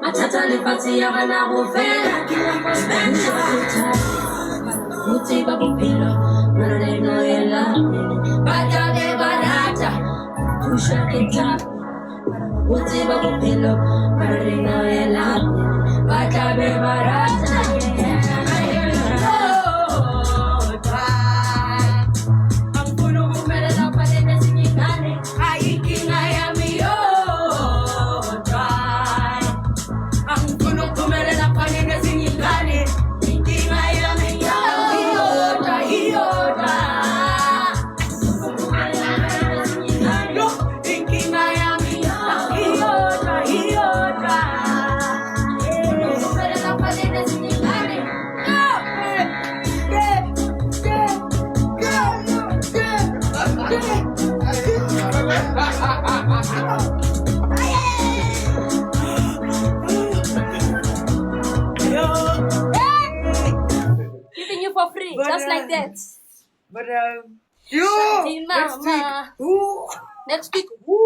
Matata lipatia wana bufera kila spenda Uti babu pilo maneno yela Bada de barata Kusha kita Uti babu pilo maneno yela Bada de barata Giving you for free, just like that. But you Next week.